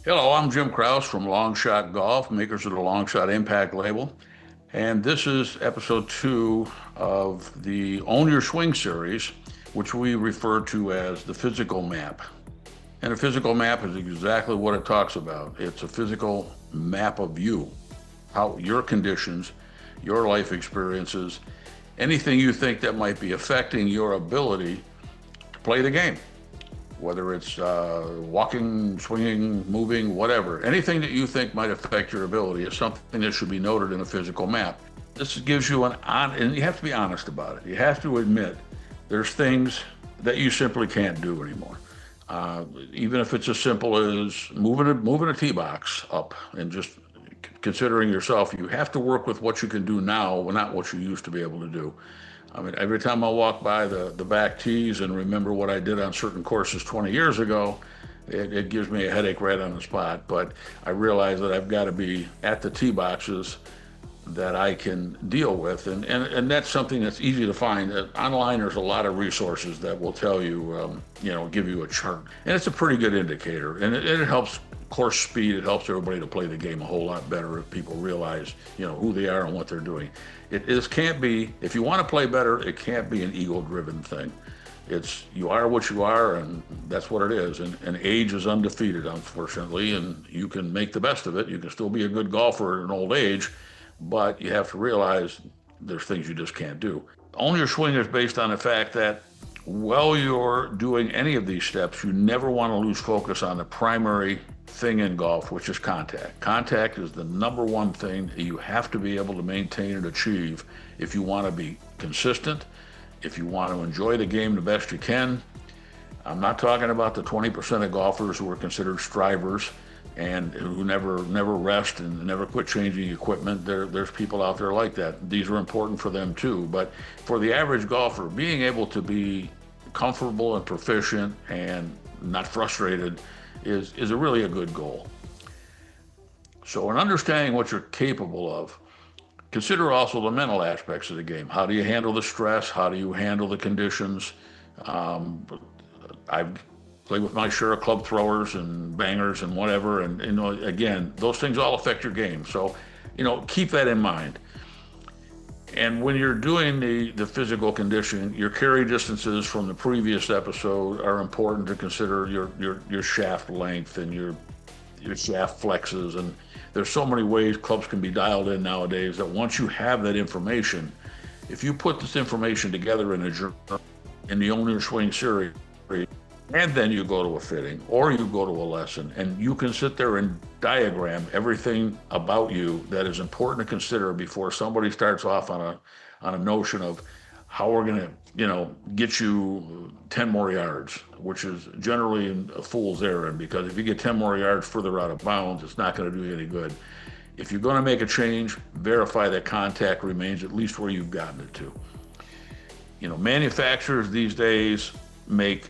Hello, I'm Jim Krause from Long Shot Golf, makers of the Long Shot Impact label. And this is episode 2 of the Own Your Swing series, which we refer to as the physical map. And a physical map is exactly what it talks about. It's a physical map of you, how your conditions, your life experiences, anything you think that might be affecting your ability to play the game, whether it's walking, swinging, moving, whatever. Anything that you think might affect your ability is something that should be noted in a physical map. This gives you and you have to be honest about it. You have to admit there's things that you simply can't do anymore. Even if it's as simple as moving a tee box up and just considering yourself, you have to work with what you can do now, not what you used to be able to do. I mean, every time I walk by the back tees and remember what I did on certain courses 20 years ago, it gives me a headache right on the spot. But I realize that I've got to be at the tee boxes that I can deal with. And that's something that's easy to find. Online, there's a lot of resources that will tell you, give you a chart. And it's a pretty good indicator. And it helps course speed. It helps everybody to play the game a whole lot better if people realize, who they are and what they're doing. This can't be, if you want to play better, it can't be an ego-driven thing. It's you are what you are, and that's what it is. And age is undefeated, unfortunately, and you can make the best of it. You can still be a good golfer at an old age, but you have to realize there's things you just can't do. Own Your Swing is based on the fact that while you're doing any of these steps, you never want to lose focus on the primary thing in golf, which is contact. Contact is the number one thing that you have to be able to maintain and achieve if you want to be consistent, if you want to enjoy the game the best you can. I'm not talking about the 20% of golfers who are considered strivers and who never rest and never quit changing equipment. There's people out there like that. These are important for them too. But for the average golfer, being able to be comfortable and proficient and not frustrated is really a good goal. So in understanding what you're capable of, consider also the mental aspects of the game. How do you handle the stress? How do you handle the conditions? Um, I've played with my share of club throwers and bangers and whatever, and again, those things all affect your game. So, keep that in mind. And when you're doing the physical conditioning, your carry distances from the previous episode are important to consider your shaft length and your shaft flexes. And there's so many ways clubs can be dialed in nowadays that once you have that information, if you put this information together in a journal, in the Own Your Swing series, and then you go to a fitting or you go to a lesson and you can sit there and diagram everything about you that is important to consider before somebody starts off on a notion of how we're going to get you 10 more yards, which is generally a fool's errand, because if you get 10 more yards further out of bounds, it's not going to do you any good. If you're going to make a change, verify that contact remains at least where you've gotten it to. Manufacturers these days make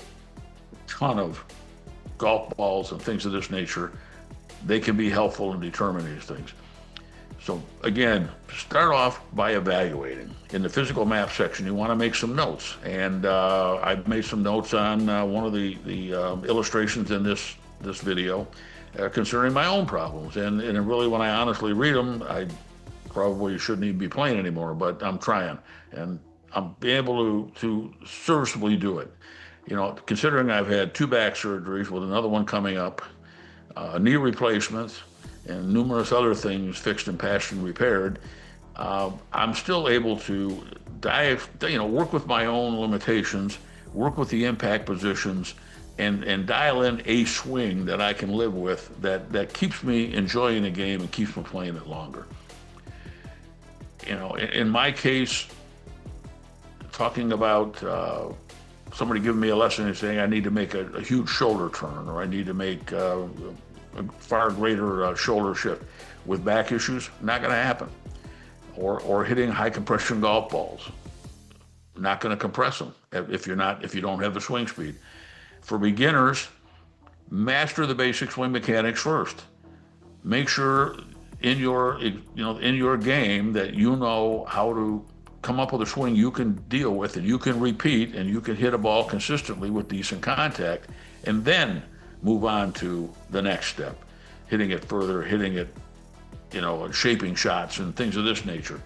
ton of golf balls and things of this nature. They can be helpful in determining these things. So again, start off by evaluating. In the physical map section, you want to make some notes. And I've made some notes on one of the illustrations in this video concerning my own problems. And really, when I honestly read them, I probably shouldn't even be playing anymore, but I'm trying. And I'm able to serviceably do it. Considering I've had 2 back surgeries with another one coming up, knee replacements, and numerous other things fixed and patched and repaired, I'm still able to work with my own limitations, work with the impact positions, and dial in a swing that I can live with that keeps me enjoying the game and keeps me playing it longer. In my case, talking about somebody giving me a lesson and saying I need to make a huge shoulder turn, or I need to make a far greater shoulder shift with back issues, not going to happen. Or hitting high compression golf balls, not going to compress them if you don't have the swing speed. For beginners, master the basic swing mechanics first. Make sure in your game that you know how to come up with a swing you can deal with and you can repeat and you can hit a ball consistently with decent contact, and then move on to the next step. hitting it further, hitting it, shaping shots and things of this nature.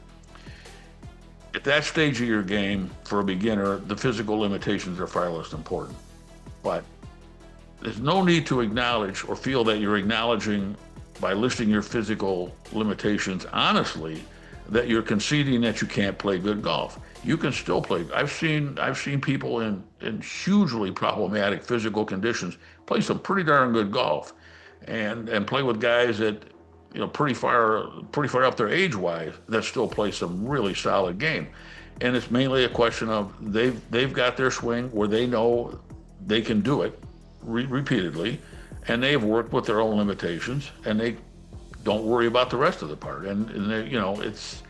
At that stage of your game, for a beginner, the physical limitations are far less important. But there's no need to acknowledge or feel that you're acknowledging by listing your physical limitations honestly that you're conceding that you can't play good golf. You can still play. I've seen people in hugely problematic physical conditions play some pretty darn good golf, and play with guys that pretty far up there age wise that still play some really solid game. And it's mainly a question of they've got their swing where they know they can do it repeatedly, and they've worked with their own limitations, and they don't worry about the rest of the part. And it's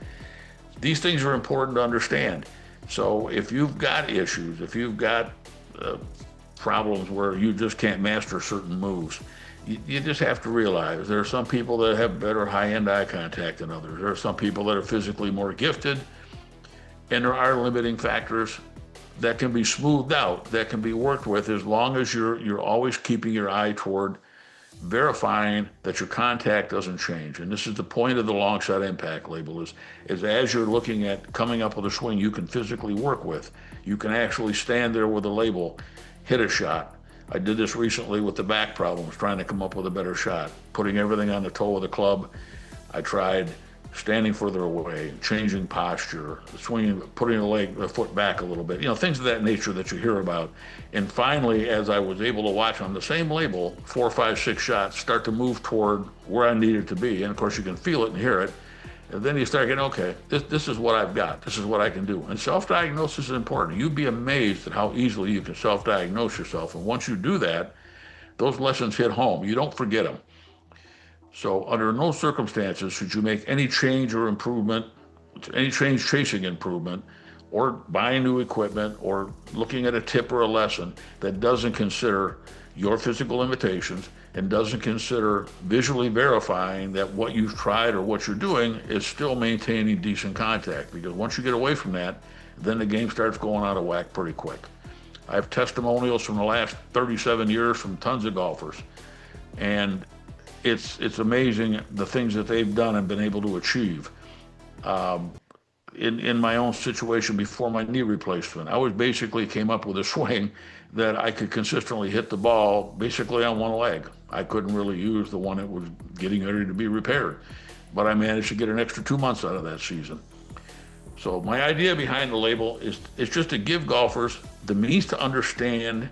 these things are important to understand. So if you've got issues, if you've got problems where you just can't master certain moves, you just have to realize there are some people that have better high-end eye contact than others. There are some people that are physically more gifted, and there are limiting factors that can be smoothed out, that can be worked with, as long as you're always keeping your eye toward verifying that your contact doesn't change. And this is the point of the long shot impact label is as you're looking at coming up with a swing you can physically work with, you can actually stand there with a label, hit a shot. I did this recently with the back problems, trying to come up with a better shot, putting everything on the toe of the club. I tried standing further away, changing posture, swinging, putting the foot back a little bit, things of that nature that you hear about. And finally, as I was able to watch on the same label, 4, 5, 6 shots start to move toward where I needed to be. And of course, you can feel it and hear it. And then you start getting, okay, this is what I've got. This is what I can do. And self-diagnosis is important. You'd be amazed at how easily you can self-diagnose yourself. And once you do that, those lessons hit home. You don't forget them. So under no circumstances should you make any change or improvement, any change chasing improvement, or buying new equipment, or looking at a tip or a lesson that doesn't consider your physical limitations and doesn't consider visually verifying that what you've tried or what you're doing is still maintaining decent contact. Because once you get away from that, then the game starts going out of whack pretty quick. I have testimonials from the last 37 years from tons of golfers, and it's amazing the things that they've done and been able to achieve. In my own situation before my knee replacement, I always basically came up with a swing that I could consistently hit the ball basically on one leg. I couldn't really use the one that was getting ready to be repaired, but I managed to get an extra 2 months out of that season. So my idea behind the label is just to give golfers the means to understand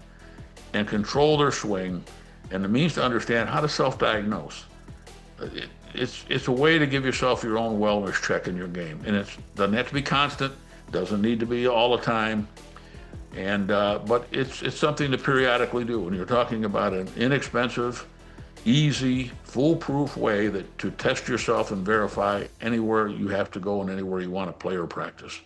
and control their swing, and the means to understand how to self-diagnose. It's a way to give yourself your own wellness check in your game, and it doesn't have to be constant, doesn't need to be all the time, and but it's something to periodically do. When you're talking about an inexpensive, easy, foolproof way to test yourself and verify anywhere you have to go and anywhere you want to play or practice.